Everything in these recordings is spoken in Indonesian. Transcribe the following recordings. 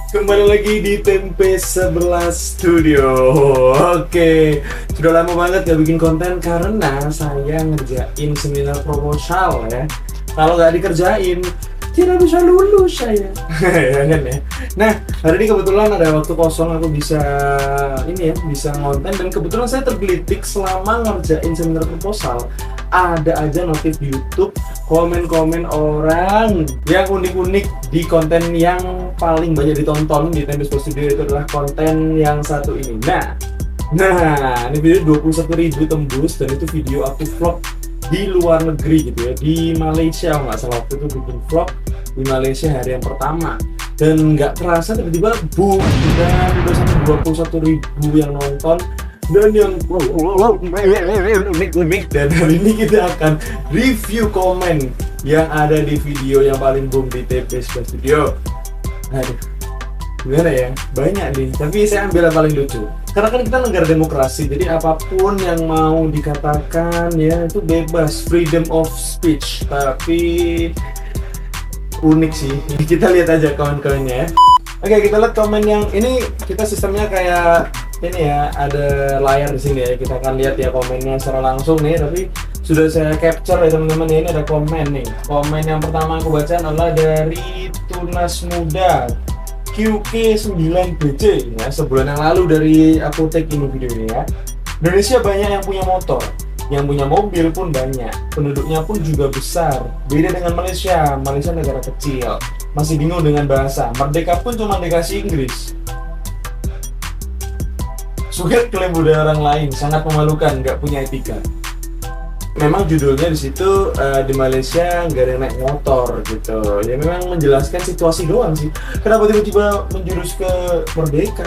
Kembali lagi di Tempe 11 Studio. Oke, sudah lama banget gak bikin konten karena saya ngerjain seminar proposal ya. Kalau nggak dikerjain, tidak bisa lulus saya. Ya kan ya. Nah, hari ini kebetulan ada waktu kosong, aku bisa bisa ngonten, dan kebetulan saya tergelitik selama ngerjain seminar proposal. Ada aja notif di YouTube, komen-komen orang yang unik-unik di konten yang paling banyak ditonton di Tempe Studio, itu adalah konten yang satu ini. Nah, ini video 21.000 tembus, dan itu video aku vlog di luar negeri gitu ya, di Malaysia nggak salah. Waktu itu bikin vlog di Malaysia hari yang pertama, dan nggak terasa tiba-tiba boom, dan udah sampai 21.000 yang nonton dan yang unik-unik. Dan hari ini kita akan review komen yang ada di video yang paling boom di Tempe Studio. Aduh, gimana ya, banyak nih, tapi saya ambil yang paling lucu karena kan kita negara demokrasi, jadi apapun yang mau dikatakan ya itu bebas, freedom of speech. Tapi unik sih, kita lihat aja komen-komennya ya. Oke, kita lihat komen yang ini. Kita sistemnya kayak ini ya, ada layar di sini ya, kita akan lihat ya komennya secara langsung nih, tapi sudah saya capture ya teman-teman. Ini ada komen nih. Komen yang pertama aku baca adalah dari Tunas Muda QK9BC ya, sebulan yang lalu dari aku take ini video ini ya. Indonesia banyak yang punya motor, yang punya mobil pun banyak, penduduknya pun juga besar. Beda dengan Malaysia, Malaysia negara kecil, masih bingung dengan bahasa, merdeka pun cuma dikasih Inggris. Suket klaim budaya orang lain, sangat memalukan, nggak punya etika. Memang judulnya di situ di Malaysia nggak ada yang naik motor gitu. Ya memang menjelaskan situasi doang sih. Kenapa tiba-tiba menjurus ke merdeka?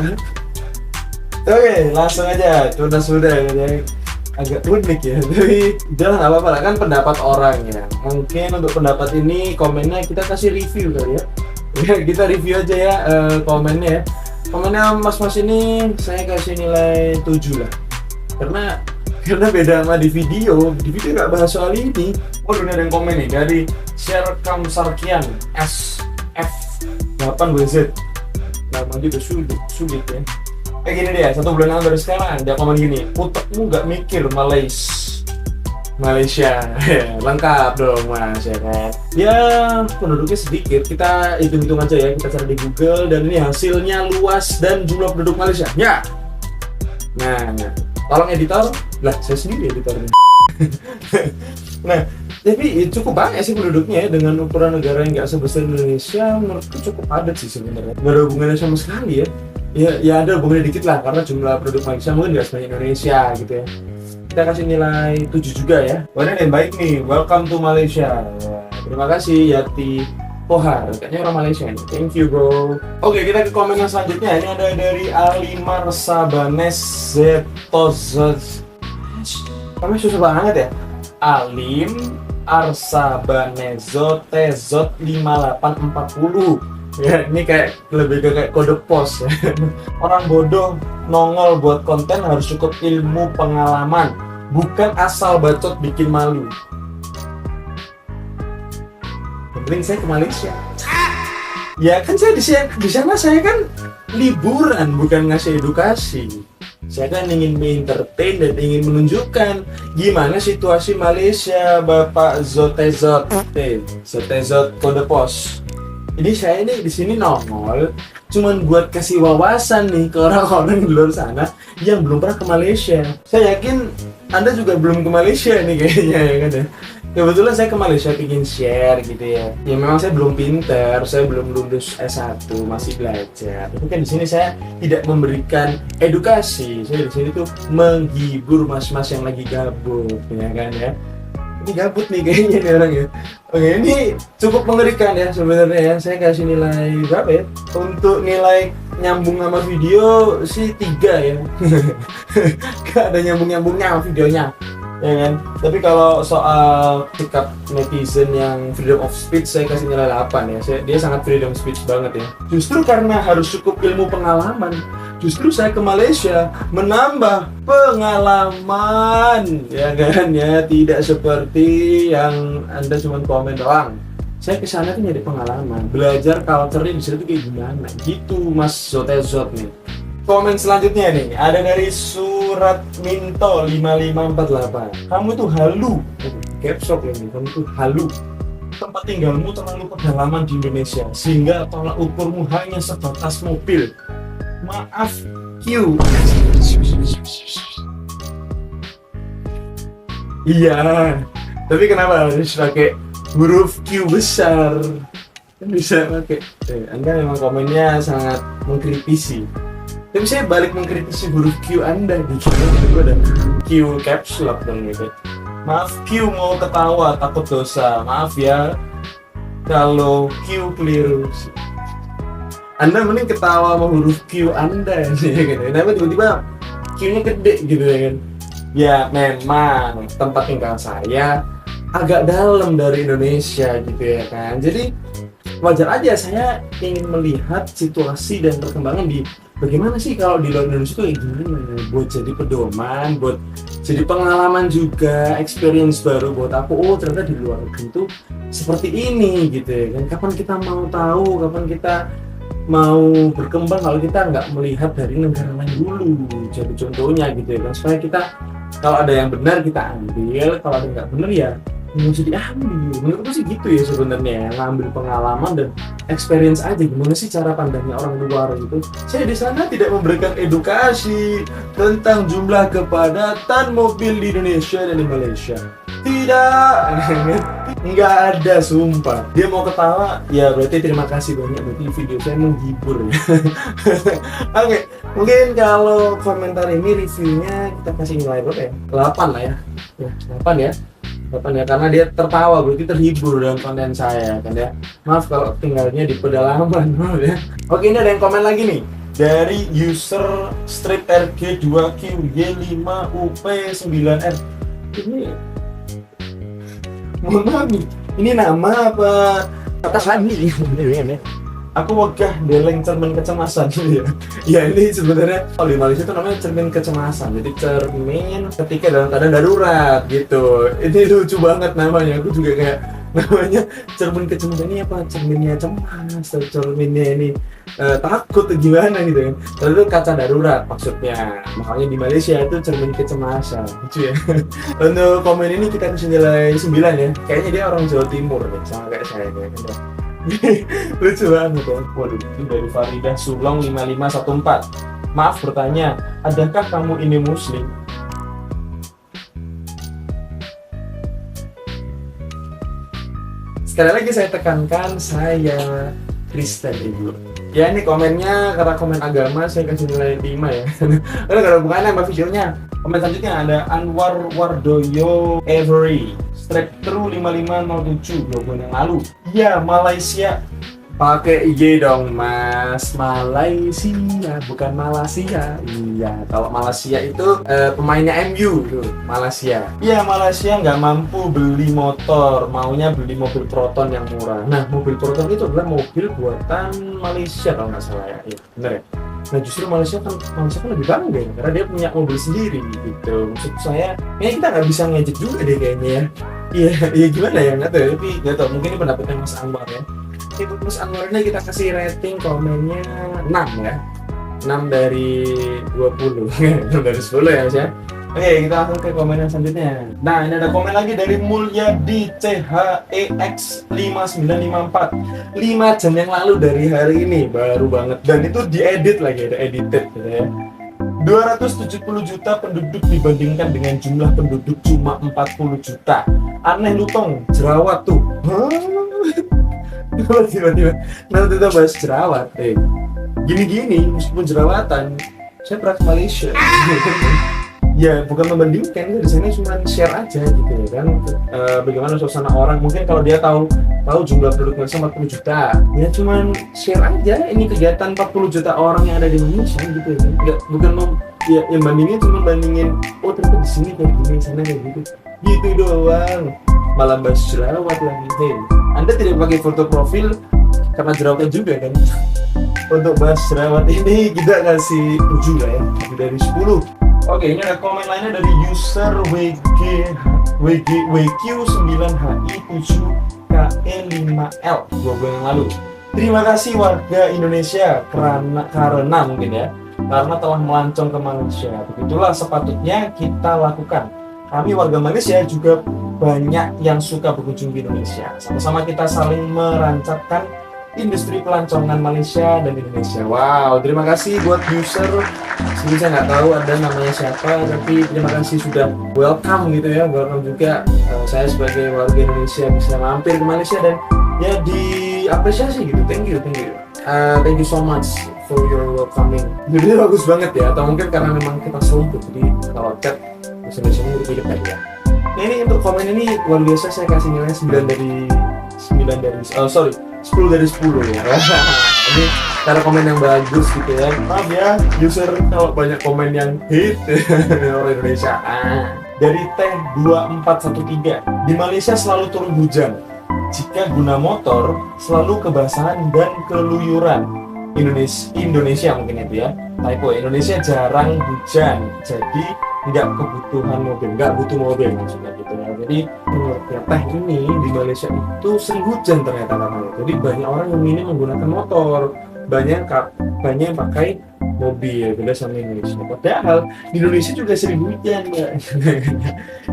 Oke, langsung aja. Tunas Muda ya. Agak unik ya, tapi udah nggak apa-apa lah, kan pendapat orang ya. Mungkin untuk pendapat ini komennya kita kasih review kali ya. Ya kita review aja ya komennya ya. Komennya mas-mas ini saya kasih nilai 7 lah. Karena beda sama di video nggak bahas soal ini. Oh, udah ada yang komen nih dari Sherkam Sarkian SF8WZ. Nama juga sulit ya. Kayak gini deh, 1 bulan lalu dari sekarang dia komen gini, otakmu nggak mikir Malaysia. Lengkap dong mas ya kan. Ya penduduknya sedikit, kita hitung-hitung aja ya, kita cari di Google, dan ini hasilnya luas dan jumlah penduduk Malaysia ya. Nah, tolong editor, lah saya sendiri editornya. Nah, tapi cukup banyak sih penduduknya ya, dengan ukuran negara yang nggak sebesar Indonesia. Menurutku cukup padat sih sebenarnya, nggak ada hubungannya sama sekali ya. Ya ada hubungannya dikit lah, karena jumlah penduduk Malaysia mungkin nggak sebanyak Indonesia gitu ya. Kita kasih nilai 7 juga ya. Wah, ini yang baik nih, welcome to Malaysia ya. Terima kasih Yati Pohar, kayaknya orang Malaysia nih. Thank you bro. Oke, kita ke komen yang selanjutnya. Ini ada dari Alimar Sabanes Zetozos. Namanya susah banget ya. Alim Arsabanezot Tezot 5840. Ya, ini lebih kayak kode pos ya. Orang bodoh nongol buat konten harus cukup ilmu pengalaman, bukan asal bacot bikin malu. Penting saya ke Malaysia. Ya kan saya di sana saya kan liburan, bukan ngasih edukasi. Saya kan ingin entertain dan ingin menunjukkan gimana situasi Malaysia, Bapak Zotezot kode pos. Jadi saya ini di sini nongol cuman buat kasih wawasan nih ke orang-orang di luar sana yang belum pernah ke Malaysia. Saya yakin Anda juga belum ke Malaysia nih kayaknya ya kan ya. Kebetulan saya ke Malaysia ingin share gitu ya. Ya memang saya belum pinter, saya belum lulus S1, masih belajar. Tapi kan di sini saya tidak memberikan edukasi. Saya di sini tuh menghibur mas-mas yang lagi gabut, ya kan ya. Ini gabut nih kayaknya nih orang ya. Oke, ini cukup mengerikan ya sebenarnya ya. Saya kasih nilai berapa ya? Untuk nilai nyambung sama video sih 3 ya. Gak ada nyambung-nyambungnya sama videonya, ya kan? Tapi kalau soal sikap netizen yang freedom of speech, saya kasih nilai 8 ya. Dia sangat freedom speech banget ya. Justru karena harus cukup ilmu pengalaman, justru saya ke Malaysia menambah pengalaman, ya kan ya. Tidak seperti yang Anda cuma komen doang. Saya kesana tuh nyari pengalaman, belajar culture-nya di situ kayak gimana gitu Mas Zotezot nih. Komen selanjutnya nih, ada dari Surat Minto 5548. Kamu tuh halu, caps lock ini, kamu tuh halu. Tempat tinggalmu terlalu pedalaman di Indonesia, sehingga tolak ukurmu hanya sebatas mobil. Maaf, Q. Iya, tapi kenapa harus pakai huruf Q besar? Kan bisa pakai. Anda memang komennya sangat mengkritisi. Tapi saya balik mengkritisi huruf Q Anda gitu. Itu ada Q caps lock dong gitu. Maaf Q, mau ketawa takut dosa. Maaf ya kalau Q keliru. Anda mending ketawa sama huruf Q Anda gitu. Kenapa tiba-tiba Q-nya gede gitu ya kan? Ya memang tempat tinggal saya agak dalam dari Indonesia gitu ya kan. Jadi wajar aja saya ingin melihat situasi dan perkembangan di bagaimana sih kalau di luar Indonesia itu kayak gimana, buat jadi pedoman, buat jadi pengalaman juga, experience baru buat aku. Oh ternyata di luar negeri itu seperti ini gitu ya kan. Kapan kita mau tahu, kapan kita mau berkembang kalau kita nggak melihat dari negara lain dulu. Jadi contohnya gitu ya kan, supaya kita kalau ada yang benar kita ambil, kalau ada yang nggak benar ya nggak usah diambil. Menurutku sih gitu ya sebenarnya, ngambil pengalaman dan experience aja gimana sih cara pandangnya orang luar gitu. Saya di sana tidak memberikan edukasi tentang jumlah kepadatan mobil di Indonesia dan di Malaysia. Tidak, nggak ada, sumpah. Dia mau ketawa, ya berarti terima kasih banyak, berarti video saya menghibur ya. Oke, mungkin kalau komentar ini reviewnya kita kasih nilai berapa ya? 8 lah ya. 8 ya. 8 ya, karena dia tertawa, berarti terhibur dengan konten saya kan ya. Maaf kalau tinggalnya di pedalaman ya. Oke, ini ada yang komen lagi nih dari user strip RG2QY5UP9R. Ini mohon maaf nih, ini nama apa kata Hani ya? Aku wegah deleng cermin kecemasan ya. Ya ini sebenarnya kalau di Malaysia itu namanya cermin kecemasan. Jadi cermin ketika dalam keadaan darurat gitu. Ini lucu banget namanya. Aku juga kayak namanya cermin kecemasan ini apa? Cerminnya cemas, cerminnya ini takut gimana gitu kan. Lalu kaca darurat maksudnya. Makanya di Malaysia itu cermin kecemasan. Lucu ya. Untuk komen ini kita kasih nilai 9 ya. Kayaknya dia orang Jawa Timur nih, sama kayak saya kayaknya. Lucu banget ya. Waduh, ini dari Faridah Sulong 5514. Maaf bertanya, adakah kamu ini muslim? Sekali lagi saya tekankan, saya Kristen ibu. Ya ini komennya karena komen agama saya kasih nilai 5 ya. Karena gak ada hubungannya sama videonya. Komen selanjutnya ada Anwar Wardoyo Avery Strike-Through 5507 2 bulan yang lalu. Ya Malaysia. Pakai Y dong mas, Malaysia bukan Malaysia. Iya, kalau Malaysia itu pemainnya MU tuh, Malaysia. Iya, Malaysia nggak mampu beli motor, maunya beli mobil Proton yang murah. Nah, mobil Proton itu adalah mobil buatan Malaysia kalau nggak salah ya. Iya, bener ya. Nah justru Malaysia kan lebih bangga ya, karena dia punya mobil sendiri gitu. Maksud saya, kayaknya kita nggak bisa ngejek juga deh kayaknya ya. Iya gimana ya, nggak tahu, tapi nggak tahu, mungkin ini pendapatnya Mas Anwar ya. Untuk Mas Anwar ini kita kasih rating komennya 6 ya, 6 dari 20. 6 dari 10 ya Mas ya. Oke, kita langsung ke komen yang selanjutnya. Nah, ini ada komen lagi dari Mulyadi CHEX 5954. 5 jam yang lalu dari hari ini, baru banget. Dan itu diedit lagi, ada edited gitu ya. 270 juta penduduk dibandingkan dengan jumlah penduduk cuma 40 juta. Aneh lu tong, jerawat tuh. Tiba-tiba. Nah, kita bahas jerawat. Gini-gini, meskipun jerawatan, saya pernah ke Malaysia. Ya bukan membandingkan, di sini cuma share aja gitu ya kan, bagaimana suasana orang. Mungkin kalau dia tahu jumlah penduduk Malaysia 40 juta, ya cuma share aja ini kegiatan 40 juta orang yang ada di Indonesia gitu ya. Bukan ya yang bandingin, cuma bandingin oh ternyata di sini kayak gini, sana kayak gitu doang. Malah bahas jerawat lagi. Hey, Anda tidak pakai foto profil karena jerawatnya juga kan. Untuk bahas jerawat ini kita kasih 7 lah ya, 7 dari 10. Oke, ini ada komen lainnya dari user WQ9HI7 KE5L 2 bulan yang lalu. Terima kasih warga Indonesia karena mungkin ya, karena telah melancong ke Malaysia. Begitulah sepatutnya kita lakukan. Kami warga Malaysia juga banyak yang suka berkunjung di Indonesia. Sama-sama kita saling merancangkan industri pelancongan Malaysia dan Indonesia. Wow, terima kasih buat user. Sini saya nggak tahu ada namanya siapa, tapi terima kasih sudah welcome gitu ya. Welcome juga saya sebagai warga Indonesia bisa mampir ke Malaysia dan ya diapresiasi gitu. Thank you. Thank you so much for your welcoming. Jadi bagus banget ya, atau mungkin karena memang kita selingkuh, jadi kalau chat Indonesia ini lebih dekat ya. Nah, ini untuk komen ini luar biasa, saya kasih nilai 10 dari 10 ya. Ini cara komen yang bagus gitu ya. Maaf ya user kalau banyak komen yang hate orang Indonesia. Dari Teh 2413, di Malaysia selalu turun hujan. Jika guna motor selalu kebasahan dan keluyuran. Indonesia mungkin itu ya. Typo, Indonesia jarang hujan, jadi nggak butuh mobil maksudnya gitu ya. Jadi menurut Teh ini di Malaysia itu sering hujan ternyata katanya. Jadi banyak orang yang ini menggunakan motor, banyak yang pakai mobil, beda sama Indonesia. Padahal di Indonesia juga sering hujan ya.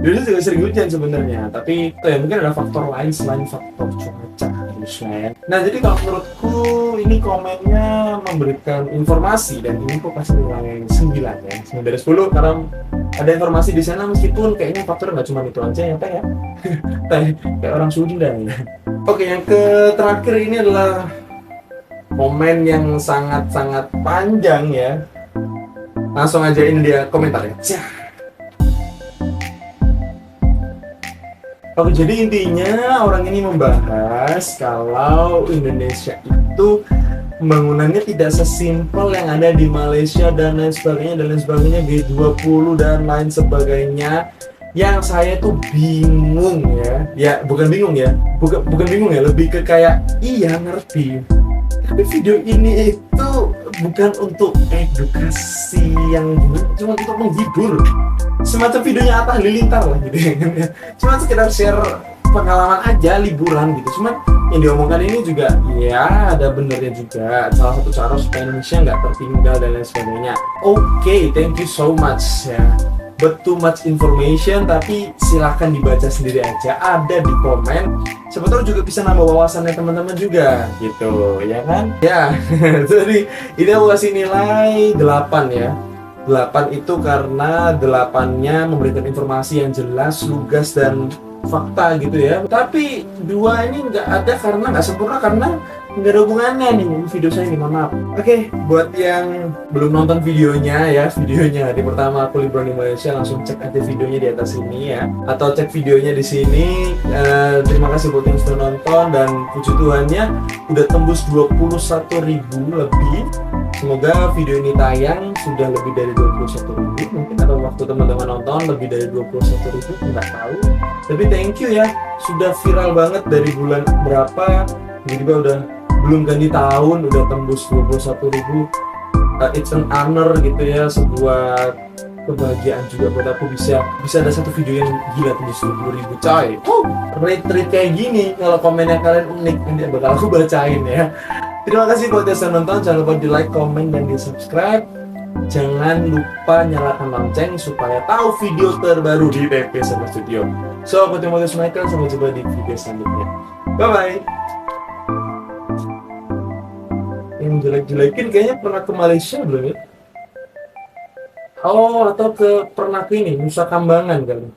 Indonesia juga sering hujan sebenarnya, tapi ya mungkin ada faktor lain selain faktor cuaca harusnya ya. Nah jadi kalau menurutku ini komennya memberikan informasi dan ini kok kasih nilai 9 ya, 9 dari 10 karena ada informasi di sana meskipun kayaknya faktor nggak cuma itu aja ya Teh ya. Teh kayak orang Sunda ya. Oke, yang terakhir ini adalah komen yang sangat-sangat panjang ya. Langsung aja ini dia komentarnya. Oke, jadi intinya orang ini membahas kalau Indonesia itu pembangunannya tidak sesimpel yang ada di Malaysia dan lain sebagainya G20 dan lain sebagainya. Yang saya tuh bingung ya bukan bingung ya, lebih ke kayak iya ngerti, tapi video ini itu bukan untuk edukasi yang cuma untuk menghibur, semacam videonya Atta Halilintar lah gitu ya. Cuma sekedar share pengalaman aja liburan gitu. Cuman yang diomongkan ini juga ya ada benernya juga, salah satu cara supaya Indonesia nggak tertinggal dan lain sebagainya. Oke, thank you so much ya, but too much information, tapi silahkan dibaca sendiri aja, ada di komen, siapa tahu juga bisa nambah wawasannya teman-teman juga gitu ya kan ya. Jadi ini aku kasih nilai 8 ya. 8 itu karena 8-nya memberikan informasi yang jelas, lugas dan fakta gitu ya. Tapi 2 ini nggak ada karena nggak sempurna, karena nggak ada hubungannya nih video saya ini, mohon maaf. Oke, buat yang belum nonton videonya ya, di pertama aku liburan di Malaysia, langsung cek aja videonya di atas ini ya, atau cek videonya di sini. Terima kasih buat yang sudah nonton dan puji Tuhannya udah tembus 21.000 lebih. Semoga video ini tayang sudah lebih dari 21.000, mungkin ada waktu teman-teman nonton lebih dari 21.000, nggak tahu. Tapi thank you ya, sudah viral banget dari bulan berapa, tiba-tiba udah belum ganti tahun udah tembus 21.000. It's an honor gitu ya, sebuah kebahagiaan juga buat aku bisa ada satu video yang gila tembus 20.000 coy. Rate kayak gini kalau komennya kalian unik nanti bakal aku bacain ya. Terima kasih buat yang sudah nonton, jangan lupa di like, komen, dan di subscribe. Jangan lupa nyalakan lonceng supaya tahu video terbaru di TP Sama Studio. So, aku Timotius Michael, sampai jumpa di video selanjutnya. Bye-bye. Yang jelek-jelekin kayaknya pernah ke Malaysia belum ya? Oh, atau pernah ke ini, Nusa Kambangan kali.